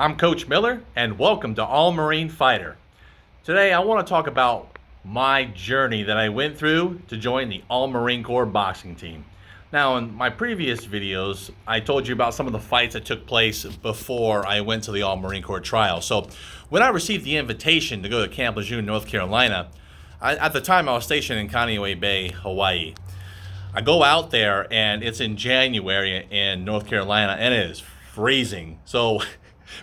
I'm Coach Miller, and welcome to All Marine Fighter. Today, I want to talk about my journey that I went through to join the All Marine Corps boxing team. Now, in my previous videos, I told you about some of the fights that took place before I went to the All Marine Corps trial. So, when I received the invitation to go to Camp Lejeune, North Carolina, at the time I was stationed in Kaneohe Bay, Hawaii. I go out there, and it's in January in North Carolina, and it is freezing. So,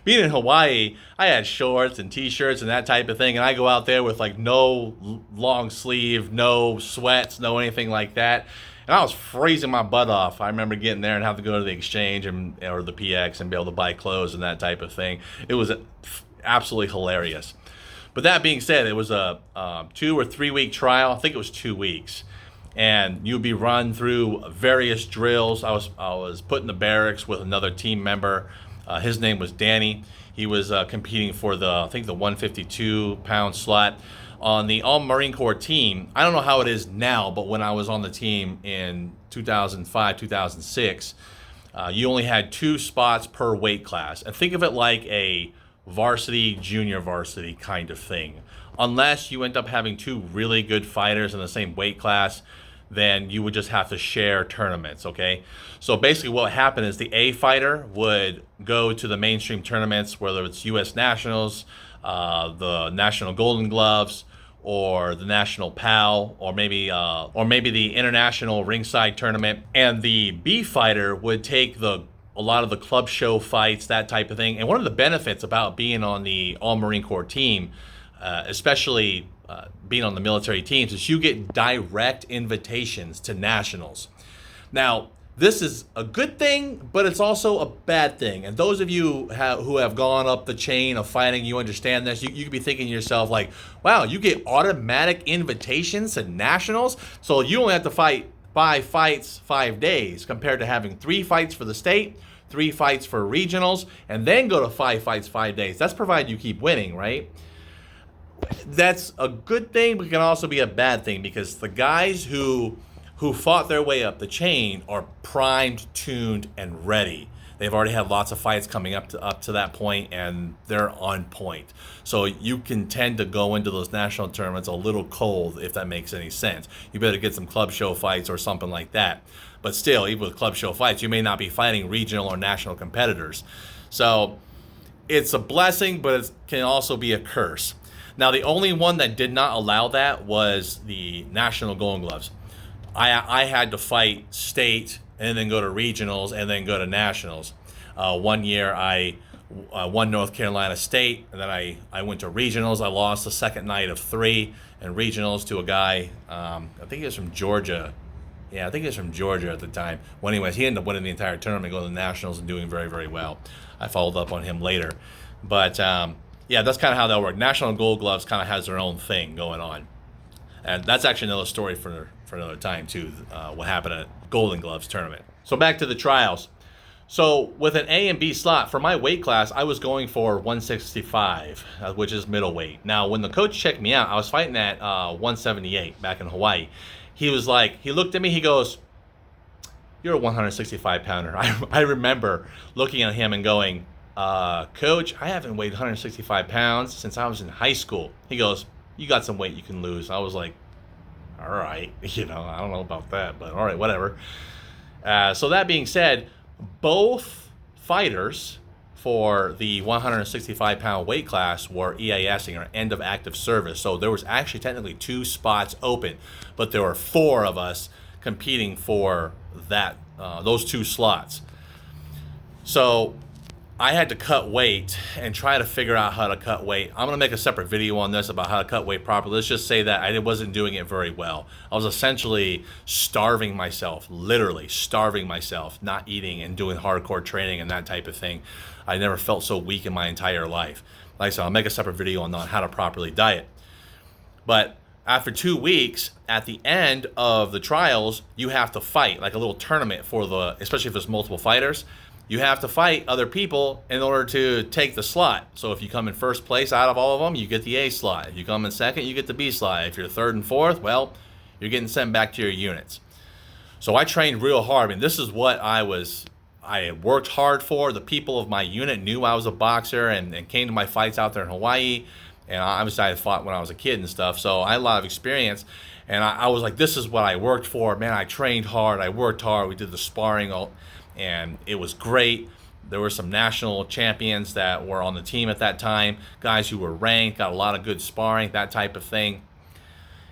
being in Hawaii, I had shorts and t-shirts and that type of thing, and I go out there with like no long sleeve, no sweats, no anything like that, and I was freezing my butt off. I remember getting there and having to go to the exchange or the PX and be able to buy clothes and that type of thing. It was absolutely hilarious. But that being said, it was a 2 or 3 week trial. I think it was 2 weeks. And you'd be run through various drills. I was put in the barracks with another team member. His name was Danny. He was competing for I think the 152-pound slot on the All Marine Corps team. I don't know how it is now, but when I was on the team in 2005, 2006, you only had 2 spots per weight class. And think of it like a varsity, junior varsity kind of thing. Unless you end up having 2 really good fighters in the same weight class, then you would just have to share tournaments, okay? So basically what happened is the A fighter would go to the mainstream tournaments, whether it's U.S. Nationals, the National Golden Gloves, or the National PAL, or maybe the International Ringside Tournament. And the B fighter would take a lot of the club show fights, that type of thing. And one of the benefits about being on the All Marine Corps team, especially being on the military teams, is you get direct invitations to nationals. Now, this is a good thing, but it's also a bad thing. And those of you who have gone up the chain of fighting, you understand this. You could be thinking to yourself like, wow, you get automatic invitations to nationals? So you only have to fight 5 fights, 5 days, compared to having 3 fights for the state, 3 fights for regionals, and then go to 5 fights, 5 days. That's provided you keep winning, right? That's a good thing, but it can also be a bad thing, because the guys who fought their way up the chain are primed, tuned, and ready. They've already had lots of fights coming up to that point, and they're on point. So you can tend to go into those national tournaments a little cold, if that makes any sense. You better get some club show fights or something like that. But still, even with club show fights, you may not be fighting regional or national competitors. So it's a blessing, but it can also be a curse. Now, the only one that did not allow that was the National Golden Gloves. I had to fight state and then go to regionals and then go to nationals. One year I won North Carolina State, and then I went to regionals. I lost the second night of 3 in regionals to a guy, I think he was from Georgia. Yeah, I think he was from Georgia at the time. Well, anyways, he ended up winning the entire tournament, going to the nationals and doing very, very well. I followed up on him later. But yeah, that's kind of how that worked. National Gold Gloves kind of has their own thing going on. And that's actually another story for another time, too, what happened at Golden Gloves tournament. So back to the trials. So with an A and B slot, for my weight class, I was going for 165, which is middleweight. Now, when the coach checked me out, I was fighting at 178 back in Hawaii. He was like, he looked at me, he goes, "You're a 165-pounder. I remember looking at him and going, Coach, I haven't weighed 165 pounds since I was in high school. He goes, "You got some weight you can lose." I was like, all right, I don't know about that, but all right, whatever. So that being said, both fighters for the 165-pound weight class were EASing, or end of active service. So there was actually technically 2 spots open, but there were 4 of us competing for those 2 slots. So I had to cut weight and try to figure out how to cut weight. I'm going to make a separate video on this about how to cut weight properly. Let's just say that I wasn't doing it very well. I was essentially starving myself, literally starving myself, not eating and doing hardcore training and that type of thing. I never felt so weak in my entire life. Like I said, I'll make a separate video on how to properly diet. But after 2 weeks, at the end of the trials, you have to fight, like a little tournament especially if there's multiple fighters. You have to fight other people in order to take the slot. So if you come in first place out of all of them, you get the A slot. If you come in second, you get the B slot. If you're third and fourth, well, you're getting sent back to your units. So I trained real hard. I mean, this is what I was I had worked hard for. The people of my unit knew I was a boxer and came to my fights out there in Hawaii. And obviously I had fought when I was a kid and stuff, so I had a lot of experience. And I was like, this is what I worked for. Man, I trained hard. I worked hard. We did the sparring, and it was great. There were some national champions that were on the team at that time, guys who were ranked, got a lot of good sparring, that type of thing.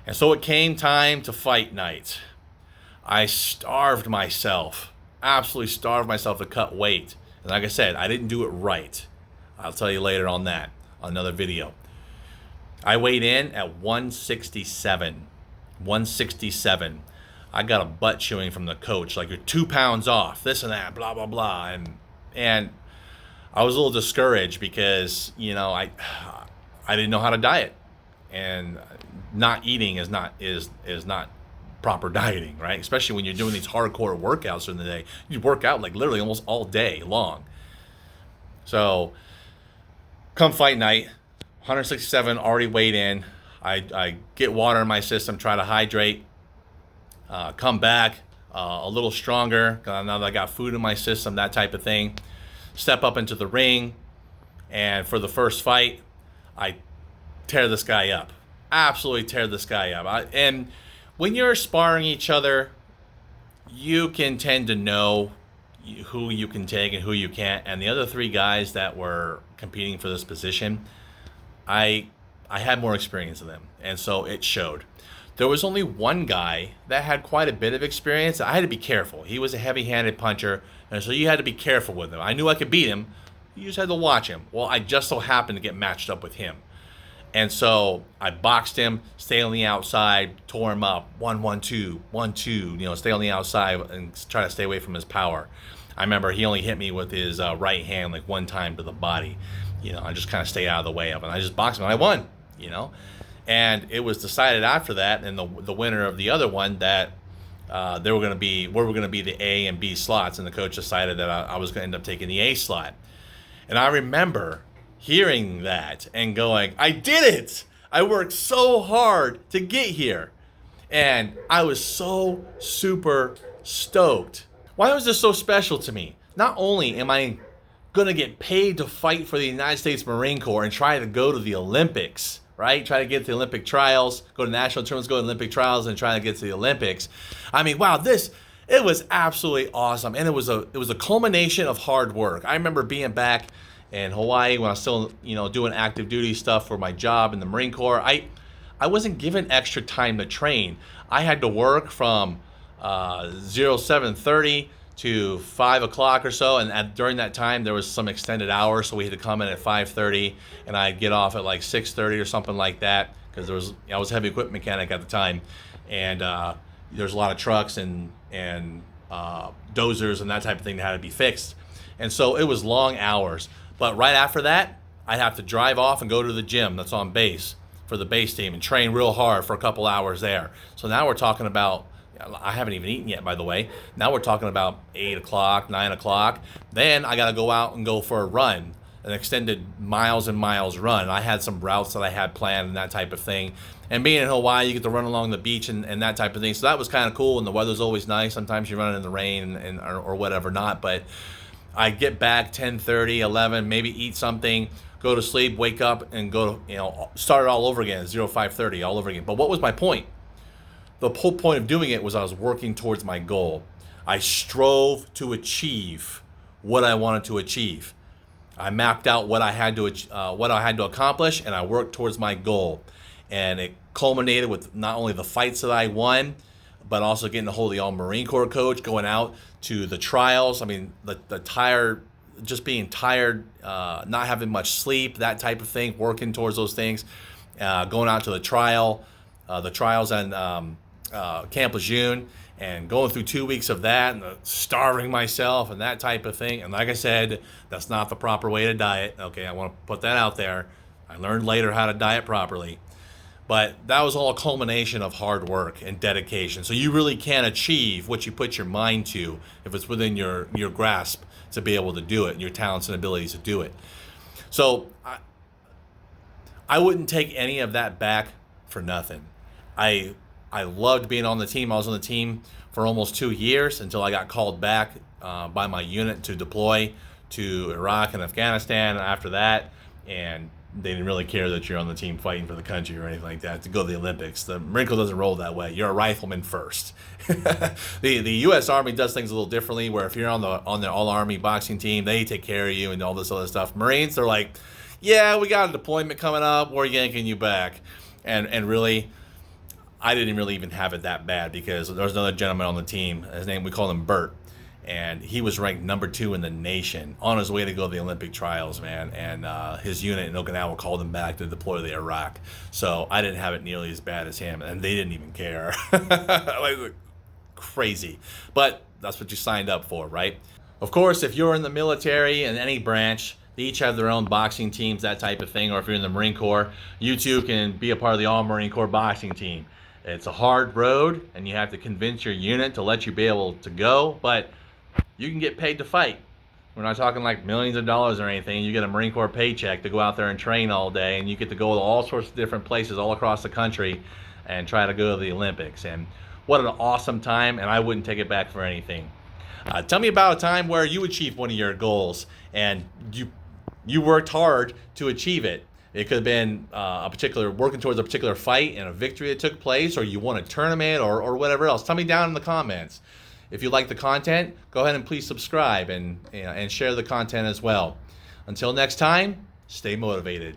And so it came time to fight night. I starved myself, absolutely starved myself to cut weight. And like I said, I didn't do it right. I'll tell you later on that, on another video. I weighed in at 167. 167. I got a butt chewing from the coach, like, you're 2 pounds off, this and that, blah, blah, blah. And I was a little discouraged because, I didn't know how to diet. And not eating is not proper dieting, right? Especially when you're doing these hardcore workouts during the day. You work out like literally almost all day long. So come fight night, 167, already weighed in. I get water in my system, try to hydrate, come back a little stronger now that I got food in my system, that type of thing. Step up into the ring, and for the first fight, I tear this guy up. Absolutely tear this guy up. And when you're sparring each other, you can tend to know who you can take and who you can't. And the other 3 guys that were competing for this position, I had more experience than them, and so it showed. There was only one guy that had quite a bit of experience. I had to be careful. He was a heavy-handed puncher, and so you had to be careful with him. I knew I could beat him. You just had to watch him. Well, I just so happened to get matched up with him. And so I boxed him, stay on the outside, tore him up, 1-1-2, 1-2, stay on the outside and try to stay away from his power. I remember he only hit me with his right hand like one time to the body. I just kind of stayed out of the way of it. I just boxed him and I won, And it was decided after that, and the winner of the other one, that we were going to be the A and B slots, and the coach decided that I was going to end up taking the A slot. And I remember hearing that and going, I did it! I worked so hard to get here. And I was so super stoked. Why was this so special to me? Not only am I going to get paid to fight for the United States Marine Corps and try to go to the Olympics, right? Try to get to the Olympic trials, go to national tournaments, go to Olympic trials, and try to get to the Olympics. I mean, wow, it was absolutely awesome. And it was a culmination of hard work. I remember being back in Hawaii when I was still, doing active duty stuff for my job in the Marine Corps. I wasn't given extra time to train. I had to work from 07:30 to 5 o'clock or so, and during that time there was some extended hours, so we had to come in at 5:30, and I'd get off at like 6:30 or something like that, because I was a heavy equipment mechanic at the time, and there's a lot of trucks and dozers and that type of thing that had to be fixed, and so it was long hours. But right after that, I'd have to drive off and go to the gym that's on base for the base team and train real hard for a couple hours there. So now we're talking about, I haven't even eaten yet, by the way. Now we're talking about 8 o'clock, 9 o'clock. Then I got to go out and go for a run, an extended miles and miles run. And I had some routes that I had planned and that type of thing. And being in Hawaii, you get to run along the beach and that type of thing. So that was kind of cool, and the weather's always nice. Sometimes you're running in the rain or whatever not. But I get back 10:30, 11, maybe eat something, go to sleep, wake up, and go, start it all over again at 05:30, all over again. But what was my point? The whole point of doing it was I was working towards my goal. I strove to achieve what I wanted to achieve. I mapped out what I had to accomplish, and I worked towards my goal. And it culminated with not only the fights that I won, but also getting a hold of the All-Marine Corps coach, going out to the trials. I mean, just being tired, not having much sleep, that type of thing, working towards those things, going out to the trials and Camp Lejeune, and going through 2 weeks of that, and starving myself and that type of thing. And like I said, that's not the proper way to diet. Okay, I want to put that out there. I learned later how to diet properly. But that was all a culmination of hard work and dedication. So you really can achieve what you put your mind to if it's within your grasp to be able to do it, and your talents and abilities to do it. So I wouldn't take any of that back for nothing. I loved being on the team. I was on the team for almost 2 years until I got called back by my unit to deploy to Iraq and Afghanistan after that, and they didn't really care that you're on the team fighting for the country or anything like that to go to the Olympics. The Marine Corps doesn't roll that way. You're a rifleman first. The U.S. Army does things a little differently, where if you're on the All Army boxing team, they take care of you and all this other stuff. Marines, they're like, yeah, we got a deployment coming up. We're yanking you back, and really, I didn't really even have it that bad, because there was another gentleman on the team. His name, we call him Bert. And he was ranked number 2 in the nation on his way to go to the Olympic trials, man. And his unit in Okinawa called him back to deploy to Iraq. So I didn't have it nearly as bad as him, and they didn't even care. Like, crazy. But that's what you signed up for, right? Of course, if you're in the military in any branch, they each have their own boxing teams, that type of thing. Or if you're in the Marine Corps, you too can be a part of the All Marine Corps boxing team. It's a hard road, and you have to convince your unit to let you be able to go, but you can get paid to fight. We're not talking like millions of dollars or anything. You get a Marine Corps paycheck to go out there and train all day, and you get to go to all sorts of different places all across the country and try to go to the Olympics. And what an awesome time, and I wouldn't take it back for anything. Tell me about a time where you achieved one of your goals and you worked hard to achieve it. It could have been working towards a particular fight and a victory that took place, or you won a tournament, or whatever else. Tell me down in the comments. If you like the content, go ahead and please subscribe and share the content as well. Until next time, stay motivated.